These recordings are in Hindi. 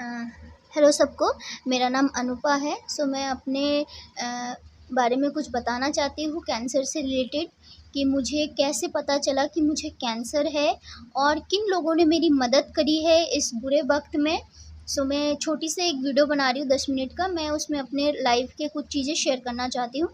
अ, हेलो सबको, मेरा नाम अनुपा है। मैं अपने बारे में कुछ बताना चाहती हूँ कैंसर से रिलेटेड कि मुझे कैसे पता चला कि मुझे कैंसर है और किन लोगों ने मेरी मदद करी है इस बुरे वक़्त में। मैं छोटी सी एक वीडियो बना रही हूँ 10 मिनट का, मैं उसमें अपने लाइफ़ के कुछ चीज़ें शेयर करना चाहती हूँ।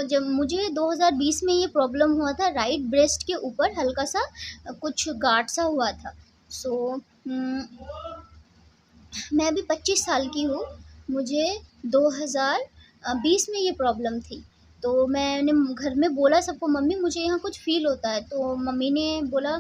जब मुझे 2020 में ये प्रॉब्लम हुआ था, राइट ब्रेस्ट के ऊपर हल्का-सा कुछ गाँठ सा हुआ था। सो उम मैं अभी 25 साल की हूँ। मुझे 2020 में ये प्रॉब्लम थी। तो मैंने घर में बोला सबको, मम्मी मुझे यहाँ कुछ फ़ील होता है। तो मम्मी ने बोला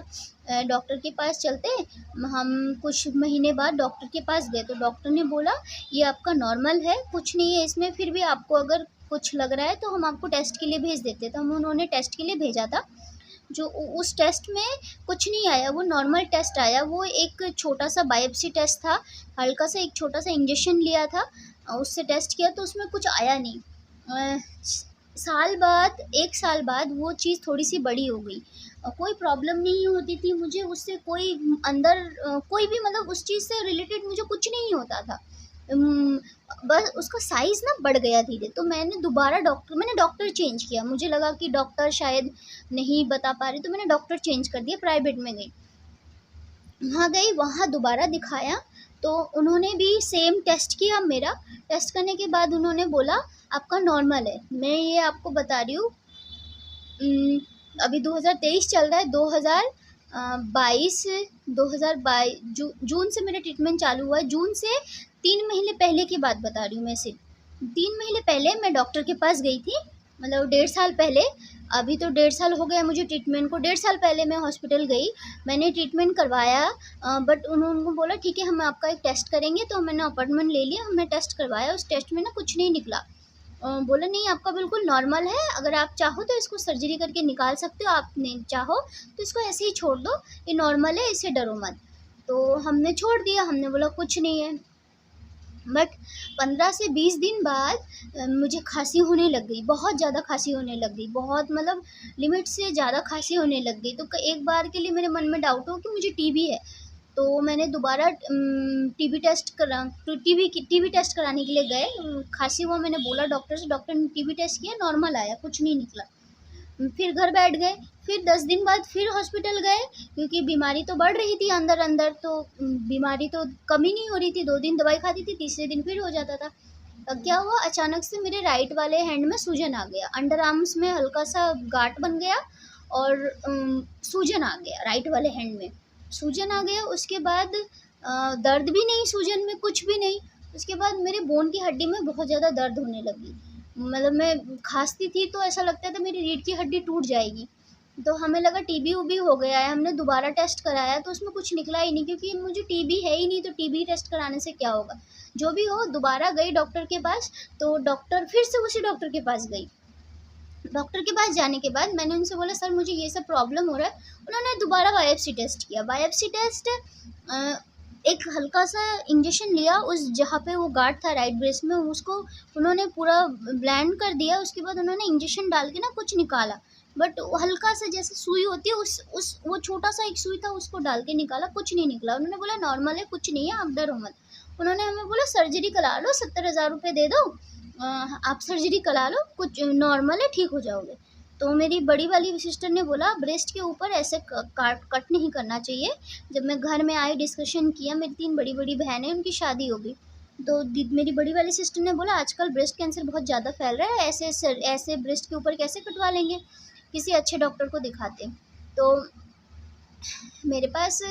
डॉक्टर के पास चलते हैं। हम कुछ महीने बाद डॉक्टर के पास गए, तो डॉक्टर ने बोला ये आपका नॉर्मल है, कुछ नहीं है इसमें, फिर भी आपको अगर कुछ लग रहा है तो हम आपको टेस्ट के लिए भेज देते हैं। तो उन्होंने टेस्ट के लिए भेजा था। जो उस टेस्ट में कुछ नहीं आया, वो नॉर्मल टेस्ट आया। वो एक छोटा-सा बायोप्सी टेस्ट था, हल्का-सा एक छोटा-सा इंजेक्शन लिया था, उससे टेस्ट किया तो उसमें कुछ आया नहीं। अ, साल बाद 1 साल बाद वो चीज़ थोड़ी-सी बड़ी हो गई। कोई प्रॉब्लम नहीं होती थी मुझे उससे, कोई अंदर कोई भी मतलब उस चीज़ से रिलेटेड मुझे कुछ नहीं होता था। उम, बस उसका साइज़ ना बढ़ गया धीरे। तो मैंने डॉक्टर चेंज किया। मुझे लगा कि डॉक्टर शायद नहीं बता पा रहे, तो मैंने डॉक्टर चेंज कर दिया, प्राइवेट में गई। वहाँ गई, वहाँ दोबारा दिखाया, तो उन्होंने भी सेम टेस्ट किया मेरा। टेस्ट करने के बाद उन्होंने बोला आपका नॉर्मल है। मैं ये आपको बता रही हूँ, अभी 2023 चल रहा है, 2022 2022 जून से मेरा ट्रीटमेंट चालू हुआ है। जून से 3 महीने पहले की बात बता रही हूँ मैं सिर्फ। 3 महीने पहले मैं डॉक्टर के पास गई थी, मतलब 1.5 साल पहले। अभी तो 1.5 साल हो गया मुझे ट्रीटमेंट को, 1.5 साल पहले मैं हॉस्पिटल गई, मैंने ट्रीटमेंट करवाया। बट उन्होंने बोला ठीक है हम आपका एक टेस्ट करेंगे, तो मैंने अपॉइंटमेंट ले लिया, हमने टेस्ट करवाया। उस टेस्ट में ना कुछ नहीं निकला। बोला नहीं आपका बिल्कुल नॉर्मल है, अगर आप चाहो तो इसको सर्जरी करके निकाल सकते हो, आप नहीं चाहो तो इसको ऐसे ही छोड़ दो, ये नॉर्मल है, इससे डरो मत। तो हमने छोड़ दिया, हमने बोला कुछ नहीं है। बट 15 से 20 दिन बाद मुझे खांसी होने लग गई, बहुत ज़्यादा खांसी होने लग गई, बहुत मतलब लिमिट से ज़्यादा खांसी होने लग गई। तो एक बार के लिए मेरे मन में डाउट हो कि मुझे टीबी है। तो मैंने दोबारा टीबी टेस्ट कराने के लिए गए। खांसी हुआ, मैंने बोला डॉक्टर से, डॉक्टर ने टीबी टेस्ट किया, नॉर्मल आया, कुछ नहीं निकला। फिर घर बैठ गए, फिर 10 दिन बाद फिर हॉस्पिटल गए, क्योंकि बीमारी तो बढ़ रही थी अंदर-अंदर, तो बीमारी तो कम ही नहीं हो रही थी। 2 दिन दवाई खाती थी, तीसरे दिन फिर हो जाता था। क्या हुआ, अचानक से मेरे राइट वाले हैंड में सूजन आ गया, अंडर आर्म्स में हल्का-सा गाँठ बन गया और सूजन आ गया राइट वाले हैंड में। सूजन आ गया, उसके बाद दर्द भी नहीं, सूजन में कुछ भी नहीं। उसके बाद मेरे बोन की हड्डी में बहुत ज़्यादा दर्द होने लगी। मतलब मैं खाँसती थी तो ऐसा लगता था मेरी रीढ़ की हड्डी टूट जाएगी। तो हमें लगा टीबी-ऊबी हो गया है, हमने दोबारा टेस्ट कराया तो उसमें कुछ निकला ही नहीं, क्योंकि मुझे टीबी है ही नहीं, तो टीबी टेस्ट कराने से क्या होगा। जो भी हो, दोबारा गई डॉक्टर के पास, तो डॉक्टर फिर से उसी डॉक्टर के पास गई। डॉक्टर के पास जाने के बाद मैंने उनसे बोला सर मुझे ये सब प्रॉब्लम हो रहा है। उन्होंने दोबारा बायोप्सी टेस्ट किया। बायोप्सी टेस्ट एक हल्का-सा इंजेक्शन लिया, उस जहाँ पे वो गाँठ था राइट ब्रेस्ट में, उसको उन्होंने पूरा ब्लेंड कर दिया। उसके बाद उन्होंने इंजेक्शन डाल के ना कुछ निकाला, बट हल्का-सा जैसे सुई होती है, उस वो छोटा-सा एक सुई था, उसको डाल के निकाला, कुछ नहीं निकला। उन्होंने बोला नॉर्मल है, कुछ नहीं है, आप डरो मत। उन्होंने हमें बोला सर्जरी करा लो, 70,000 रुपए दे दो, आप सर्जरी करा लो, कुछ नॉर्मल है, ठीक हो जाओगे। तो मेरी बड़ी वाली सिस्टर ने बोला ब्रेस्ट के ऊपर ऐसे कट नहीं करना चाहिए। जब मैं घर में आई, डिस्कशन किया, मेरी 3 बड़ी-बड़ी बहनें, उनकी शादी हो गई। तो मेरी बड़ी वाली सिस्टर ने बोला आजकल ब्रेस्ट कैंसर बहुत ज़्यादा फैल रहा है, ऐसे ब्रेस्ट के ऊपर कैसे कटवा लेंगे, किसी अच्छे डॉक्टर को दिखाते। तो मेरे पास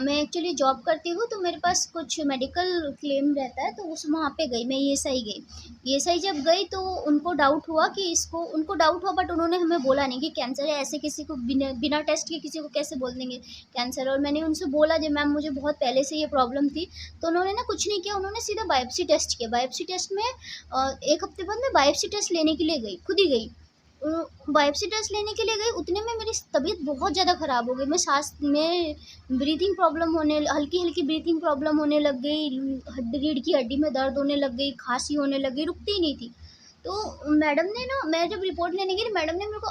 मैं एक्चुअली जॉब करती हूँ, तो मेरे पास कुछ मेडिकल क्लेम रहता है, तो उस वहाँ पे गई मैं, ईएसआई गई। ईएसआई जब गई तो उनको डाउट हुआ कि उनको डाउट हुआ, बट उन्होंने हमें बोला नहीं कि कैंसर है। ऐसे किसी को बिना टेस्ट के किसी को कैसे बोल देंगे कैंसर। और मैंने उनसे बोला जब मैम मुझे बहुत पहले से ये प्रॉब्लम थी, तो उन्होंने ना कुछ नहीं किया, उन्होंने सीधा बायोप्सी टेस्ट किया। बायोप्सी टेस्ट में 1 हफ्ते बाद मैं बायोप्सी टेस्ट लेने के लिए गई, खुद ही गई। बायोप्सी टेस्ट लेने के लिए गई, उतने में मेरी तबीयत बहुत ज़्यादा ख़राब हो गई। में ब्रीथिंग प्रॉब्लम होने, हल्की-हल्की ब्रीथिंग प्रॉब्लम होने लग गई, रीढ़ की हड्डी में दर्द होने लग गई, खाँसी होने लग गई, रुकती ही नहीं थी। तो मैडम ने ना, मैं जब रिपोर्ट लेने गई, मैडम ने मेरे को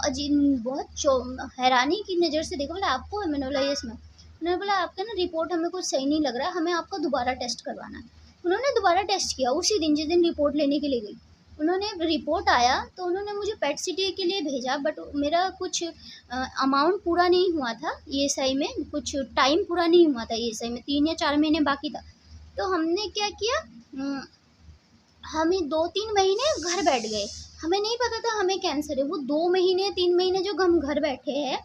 बहुत हैरानी की नज़र से देखा, बोला आपको है? मैंने बोला यस मैम। उन्होंने बोला आपका ना रिपोर्ट हमें कुछ सही नहीं लग रहा है, हमें आपका दोबारा टेस्ट करवाना है। उन्होंने दोबारा टेस्ट किया उसी दिन जिस दिन रिपोर्ट लेने के लिए गई। उन्होंने रिपोर्ट आया तो उन्होंने मुझे पेट सीटी के लिए भेजा, बट मेरा कुछ अमाउंट पूरा नहीं हुआ था ईएसआई में, कुछ टाइम पूरा नहीं हुआ था ईएसआई में, 3 या 4 महीने बाकी था। तो हमने क्या किया, हम 2-3 महीने घर बैठ गए। हमें नहीं पता था हमें कैंसर है। वो 2 महीने 3 महीने जो हम घर बैठे हैं,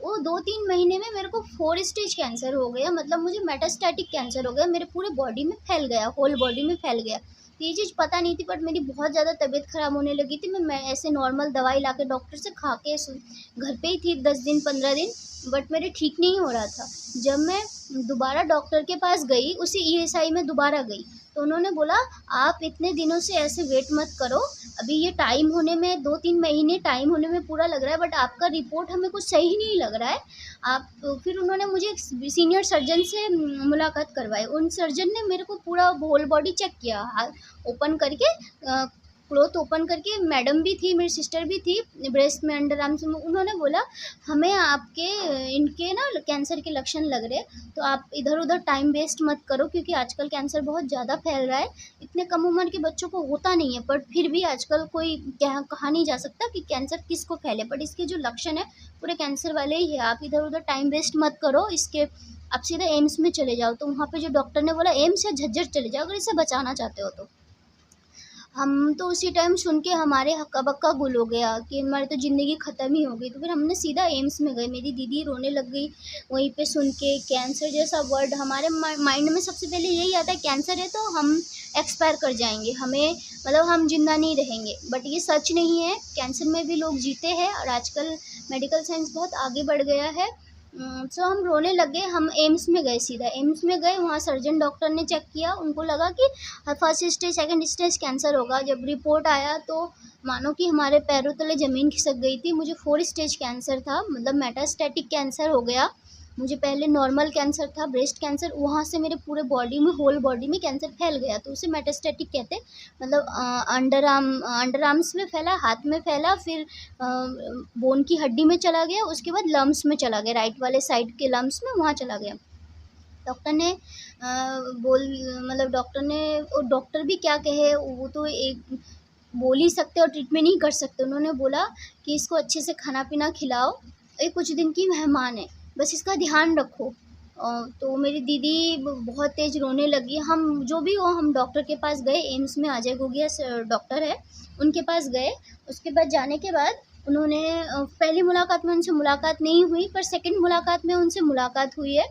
वो 2-3 महीने में मेरे को 4 स्टेज कैंसर हो गया। मतलब मुझे मेटास्टैटिक कैंसर हो गया, मेरे पूरे बॉडी में फैल गया, होल बॉडी में फैल गया। ये चीज़ पता नहीं थी, बट मेरी बहुत ज़्यादा तबीयत ख़राब होने लगी थी। मैं ऐसे नॉर्मल दवाई ला के डॉक्टर से खा के घर पे ही थी 10 दिन 15 दिन, बट मेरे ठीक नहीं हो रहा था। जब मैं दोबारा डॉक्टर के पास गई, उसी ईएसआई में दोबारा गई, तो उन्होंने बोला आप इतने दिनों से ऐसे वेट मत करो, अभी ये टाइम होने में 2-3 महीने टाइम होने में पूरा लग रहा है, बट आपका रिपोर्ट हमें कुछ सही नहीं लग रहा है। आप तो फिर उन्होंने मुझे एक सीनियर सर्जन से मुलाकात करवाई। उन सर्जन ने मेरे को पूरा होल बॉडी चेक किया, ओपन करके, क्लॉथ ओपन करके। मैडम भी थी, मेरी सिस्टर भी थी, ब्रेस्ट में, अंडर आर्म्स में। उन्होंने बोला हमें आपके इनके ना कैंसर के लक्षण लग रहे हैं, तो आप इधर उधर टाइम वेस्ट मत करो, क्योंकि आजकल कैंसर बहुत ज़्यादा फैल रहा है। इतने कम उम्र के बच्चों को होता नहीं है, पर फिर भी आजकल कोई कहा नहीं जा सकता कि कैंसर किसको फैले, बट इसके जो लक्षण है पूरे कैंसर वाले ही है। आप इधर उधर टाइम वेस्ट मत करो, इसके आप सीधा एम्स में चले जाओ। तो वहाँ पे जो डॉक्टर ने बोला एम्स या झज्जर चले जाओ अगर इसे बचाना चाहते हो तो। हम तो उसी टाइम सुन के हमारे हक्का बक्का गुल हो गया कि हमारी तो ज़िंदगी ख़त्म ही हो गई। तो फिर हमने सीधा एम्स में गए, मेरी दीदी रोने लग गई वहीं पे सुन के। कैंसर जैसा वर्ड हमारे माइंड में सबसे पहले यही आता है, कैंसर है तो हम एक्सपायर कर जाएंगे, हमें मतलब हम जिंदा नहीं रहेंगे। बट ये सच नहीं है, कैंसर में भी लोग जीते हैं, और आजकल मेडिकल साइंस बहुत आगे बढ़ गया है। सो हम रोने लग गए। हम एम्स में गए, सीधा एम्स में गए, वहाँ सर्जन डॉक्टर ने चेक किया, उनको लगा कि first stage second stage cancer होगा। जब रिपोर्ट आया तो मानो कि हमारे पैरों तले ज़मीन खिसक गई थी। मुझे 4 स्टेज कैंसर था, मतलब मेटास्टैटिक कैंसर हो गया। मुझे पहले नॉर्मल कैंसर था, ब्रेस्ट कैंसर, वहाँ से मेरे पूरे बॉडी में, होल बॉडी में कैंसर फैल गया, तो उसे मेटास्टैटिक कहते हैं। मतलब अंडर आर्म्स में फैला, हाथ में फैला, फिर बोन की हड्डी में चला गया, उसके बाद लम्स में चला गया, राइट वाले साइड के लम्स में वहाँ चला गया। डॉक्टर ने मतलब डॉक्टर भी क्या कहे, वो तो एक बोल ही सकते और ट्रीटमेंट नहीं कर सकते। उन्होंने बोला कि इसको अच्छे से खाना पीना खिलाओ, ये कुछ दिन की मेहमान है, बस इसका ध्यान रखो। तो मेरी दीदी बहुत तेज़ रोने लगी। हम जो भी हो, हम डॉक्टर के पास गए, एम्स में अजय गोगिया डॉक्टर है, उनके पास गए। उसके बाद जाने के बाद उन्होंने पहली मुलाकात में उनसे मुलाकात नहीं हुई, पर सेकंड मुलाकात में उनसे मुलाकात हुई है।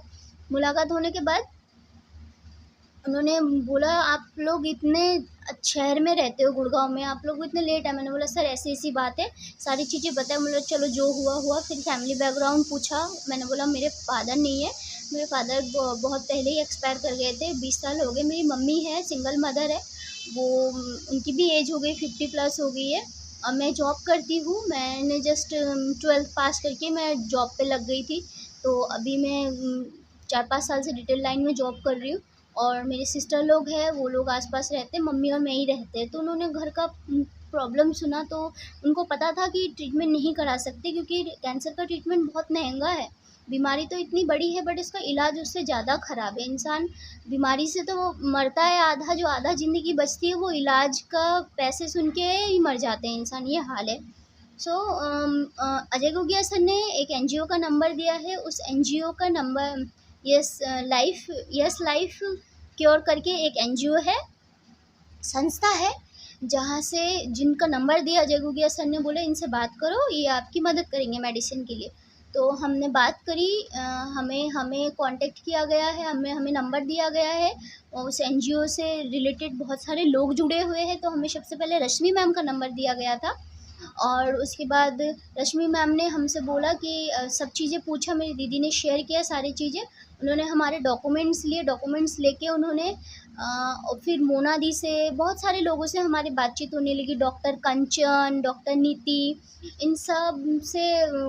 मुलाकात होने के बाद उन्होंने बोला आप लोग इतने शहर में रहते हो, गुड़गांव में, आप लोग इतने लेट है। मैंने बोला सर ऐसी ऐसी बात है, सारी चीज़ें बताया। बोला चलो जो हुआ हुआ। फिर फैमिली बैकग्राउंड पूछा। मैंने बोला मेरे फादर नहीं है, मेरे फादर बहुत पहले ही एक्सपायर कर गए थे, 20 साल हो गए। मेरी मम्मी है, सिंगल मदर है, वो उनकी भी एज हो गई, 50+ हो गई है। और मैं जॉब करती हूँ, मैंने जस्ट 12th पास करके मैं जॉब पे लग गई थी। तो अभी मैं 4-5 साल से डिटेल लाइन में जॉब कर रही हूँ। और मेरे सिस्टर लोग हैं, वो लोग आसपास रहते हैं, मम्मी और मैं ही रहते हैं। तो उन्होंने घर का प्रॉब्लम सुना, तो उनको पता था कि ट्रीटमेंट नहीं करा सकते, क्योंकि कैंसर का ट्रीटमेंट बहुत महंगा है। बीमारी तो इतनी बड़ी है, बट इसका इलाज उससे ज़्यादा ख़राब है। इंसान बीमारी से तो वो मरता है आधा, जो आधा ज़िंदगी बचती है वो इलाज का पैसे सुन के ही मर जाते हैं इंसान, ये हाल है। सो अजय गोगिया सर ने एक एनजीओ का नंबर दिया है, उस एनजीओ का नंबर यस लाइफ क्योर करके एक एनजीओ है, संस्था है, जहाँ से जिनका नंबर दिया अजय गोगिया सर ने, बोले इनसे बात करो, ये आपकी मदद करेंगे मेडिसिन के लिए। तो हमने बात करी, हमें कांटेक्ट किया गया है, हमें नंबर दिया गया है, और उस एनजीओ से रिलेटेड बहुत सारे लोग जुड़े हुए हैं। तो हमें सबसे पहले रश्मि मैम का नंबर दिया गया था, और उसके बाद रश्मि मैम ने हमसे बोला कि सब चीज़ें पूछा, मेरी दीदी ने शेयर किया सारी चीज़ें। उन्होंने हमारे डॉक्यूमेंट्स लिए, डॉक्यूमेंट्स लेके उन्होंने और फिर मोना दी से, बहुत सारे लोगों से हमारी बातचीत होने लगी, डॉक्टर कंचन, डॉक्टर नीति, इन सब से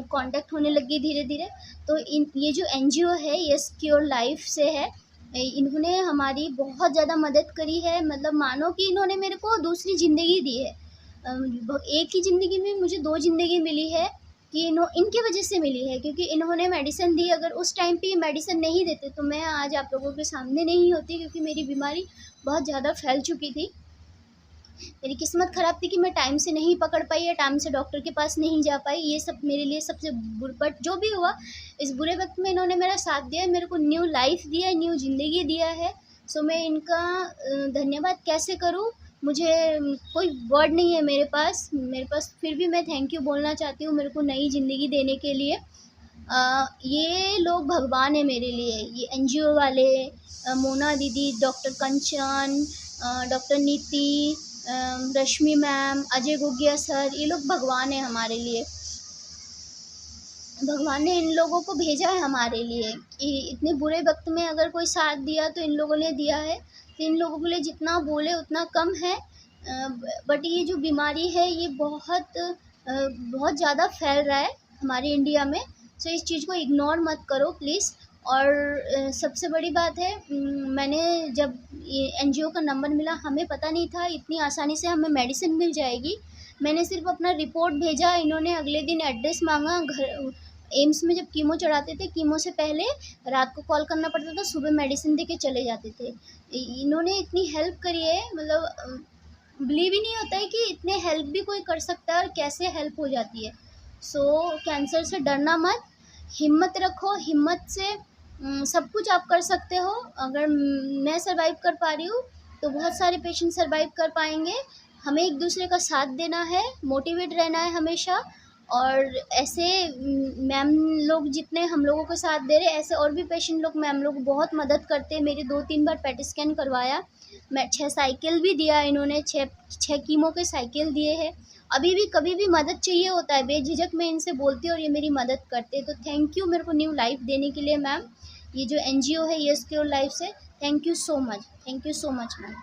कांटेक्ट होने लगी धीरे धीरे। तो ये जो एनजीओ है यस क्योर लाइफ से है, इन्होंने हमारी बहुत ज़्यादा मदद करी है। मतलब मानो कि इन्होंने मेरे को दूसरी ज़िंदगी दी है। एक ही ज़िंदगी में मुझे 2 ज़िंदगी मिली है, कि इनकी वजह से मिली है, क्योंकि इन्होंने मेडिसिन दी। अगर उस टाइम पे ये मेडिसिन नहीं देते तो मैं आज आप लोगों के सामने नहीं होती, क्योंकि मेरी बीमारी बहुत ज़्यादा फैल चुकी थी। मेरी किस्मत ख़राब थी कि मैं टाइम से नहीं पकड़ पाई या टाइम से डॉक्टर के पास नहीं जा पाई। ये सब मेरे लिए सबसे बट जो भी हुआ, इस बुरे वक्त में इन्होंने मेरा साथ दिया, मेरे को न्यू लाइफ दिया, न्यू ज़िंदगी दिया है। सो मैं इनका धन्यवाद कैसे करूँ, मुझे कोई वर्ड नहीं है मेरे पास। फिर भी मैं थैंक यू बोलना चाहती हूँ मेरे को नई ज़िंदगी देने के लिए। ये लोग भगवान है मेरे लिए। ये एनजीओ वाले, मोना दीदी, डॉक्टर कंचन, डॉक्टर नीति, रश्मि मैम, अजय गोगिया सर, ये लोग भगवान है हमारे लिए। भगवान ने इन लोगों को भेजा है हमारे लिए कि इतने बुरे वक्त में अगर कोई साथ दिया तो इन लोगों ने दिया है। तो इन लोगों के लिए जितना बोले उतना कम है। बट ये जो बीमारी है ये बहुत ज़्यादा फैल रहा है हमारे इंडिया में। सो इस चीज़ को इग्नोर मत करो प्लीज़। और सबसे बड़ी बात है, मैंने जब ये एनजीओ का नंबर मिला, हमें पता नहीं था इतनी आसानी से हमें मेडिसिन मिल जाएगी। मैंने सिर्फ अपना रिपोर्ट भेजा, इन्होंने अगले दिन एड्रेस मांगा। घर एम्स में जब कीमो चढ़ाते थे, कीमो से पहले रात को कॉल करना पड़ता था, सुबह मेडिसिन दे के चले जाते थे। इन्होंने इतनी हेल्प करी है, मतलब बिलीव ही नहीं होता है कि इतने हेल्प भी कोई कर सकता है और कैसे हेल्प हो जाती है। सो कैंसर से डरना मत, हिम्मत रखो। हिम्मत से सब कुछ आप कर सकते हो। अगर मैं सर्वाइव कर पा रही हूँ तो बहुत सारे पेशेंट सर्वाइव कर पाएंगे। हमें एक दूसरे का साथ देना है, मोटिवेट रहना है हमेशा। और ऐसे मैम लोग जितने हम लोगों को साथ दे रहे, ऐसे और भी पेशेंट लोग मैम लोग बहुत मदद करते हैं। मेरी 2-3 बार पेट स्कैन करवाया, मैं 6 साइकिल भी दिया इन्होंने, 6 कीमो के साइकिल दिए हैं। अभी भी कभी भी मदद चाहिए होता है, बेझिझक मैं इनसे बोलती हूँ और ये मेरी मदद करते हैं। तो थैंक यू मेरे को न्यू लाइफ देने के लिए मैम। ये जो एनजीओ है यस क्योर लाइफ से, thank you so much, thank you so much ma'am.